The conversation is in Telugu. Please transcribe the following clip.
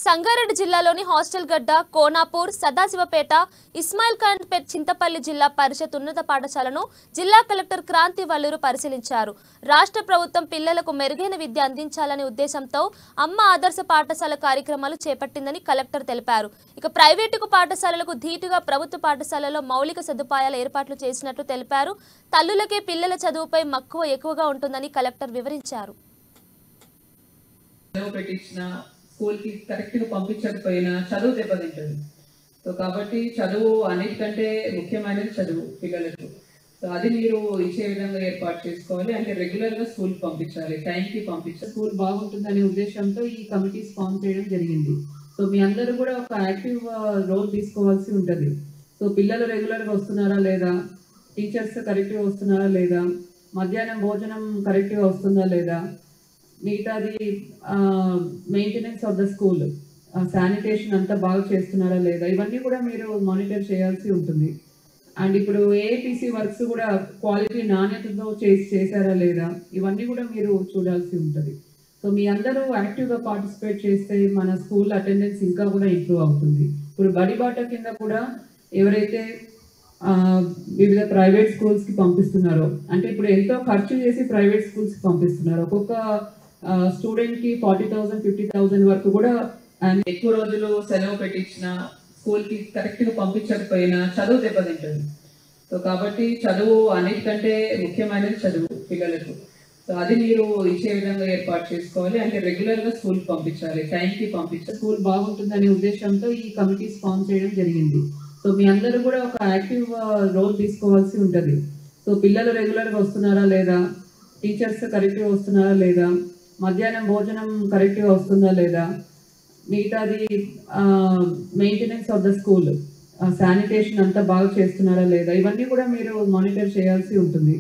సంగారెడ్డి జిల్లాలోని హాస్టల్ గడ్డ, కోనాపూర్, సదాశివపేట, ఇస్మాయిల్ ఖాన్ పేట్, చింతపల్లి జిల్లా పరిషత్ ఉన్నత పాఠశాలను జిల్లా కలెక్టర్ క్రాంతి వల్లూరు పరిశీలించారు. రాష్ట్ర ప్రభుత్వం పిల్లలకు మెరుగైన విద్య అందించాలనే ఉద్దేశంతో అమ్మ ఆదర్శ పాఠశాల కార్యక్రమాలు చేపట్టిందని కలెక్టర్ తెలిపారు. ఇక ప్రైవేటు పాఠశాలలకు ధీటుగా ప్రభుత్వ పాఠశాలలో మౌలిక సదుపాయాల ఏర్పాట్లు చేసినట్లు తెలిపారు. తల్లులకే పిల్లల చదువుపై మక్కువ ఎక్కువగా ఉంటుందని కలెక్టర్ వివరించారు. స్కూల్ కి కరెక్ట్ గా పంపించకపోయినా చదువు దెబ్బతింటుంది. సో కాబట్టి చదువు అన్నిటికంటే ముఖ్యమైనది చదువు పిల్లలకు. సో అది మీరు ఇచ్చే విధంగా ఏర్పాటు చేసుకోవాలి. అంటే రెగ్యులర్ గా స్కూల్ కి పంపించాలి, టైం కి పంపించాలి. స్కూల్ బాగుంటుందనే ఉద్దేశంతో ఈ కమిటీస్ ఫామ్ చేయడం జరిగింది. సో మీ అందరూ కూడా ఒక యాక్టివ్ రోల్ తీసుకోవాల్సి ఉంటుంది. సో పిల్లలు రెగ్యులర్ గా వస్తున్నారా లేదా, టీచర్స్ కరెక్ట్ గా వస్తున్నారా లేదా, మధ్యాహ్నం భోజనం కరెక్ట్ గా వస్తుందా లేదా, మిగతాది maintenance of the school, sanitation అంతా బాగా చేస్తున్నారా లేదా, ఇవన్నీ కూడా మీరు మానిటర్ చేయాల్సి ఉంటుంది. అండ్ ఇప్పుడు ఏఐపిసి వర్క్స్ కూడా క్వాలిటీ నాణ్యతతో చేశారా లేదా, ఇవన్నీ కూడా మీరు చూడాల్సి ఉంటుంది. సో మీ అందరూ యాక్టివ్గా పార్టిసిపేట్ చేస్తే మన స్కూల్ అటెండెన్స్ ఇంకా కూడా ఇంప్రూవ్ అవుతుంది. ఇప్పుడు బడిబాట కింద కూడా ఎవరైతే వివిధ ప్రైవేట్ స్కూల్స్కి పంపిస్తున్నారో, అంటే ఇప్పుడు ఎంతో ఖర్చు చేసి ప్రైవేట్ స్కూల్స్కి పంపిస్తున్నారు. ఒక్కొక్క స్టూడెంట్కి 40,000 50,000 వరకు కూడా. అండ్ ఎక్కువ రోజులు సెలవు పెట్టించిన స్కూల్కి కరెక్ట్గా పంపించకపోయినా చదువు దెబ్బతింటుంది. సో కాబట్టి చదువు అన్నిటికంటే ముఖ్యమైనది చదువు పిల్లలకు. సో అది మీరు ఇచ్చే విధంగా ఏర్పాటు చేసుకోవాలి. అంటే రెగ్యులర్గా స్కూల్కి పంపించాలి, టైంకి పంపించాలి. స్కూల్ బాగుంటుందనే ఉద్దేశంతో ఈ కమిటీస్ ఫామ్ చేయడం జరిగింది. సో మీ అందరూ కూడా ఒక యాక్టివ్ రోల్ తీసుకోవాల్సి ఉంటుంది. సో పిల్లలు రెగ్యులర్గా వస్తున్నారా లేదా, టీచర్స్ కరెక్ట్గా వస్తున్నారా లేదా, మధ్యాహ్నం భోజనం కరెక్ట్గా వస్తుందా లేదా, మిగతాది maintenance of the school, sanitation అంతా బాగా చేస్తున్నారా లేదా, ఇవన్నీ కూడా మీరు మానిటర్ చేయాల్సి ఉంటుంది.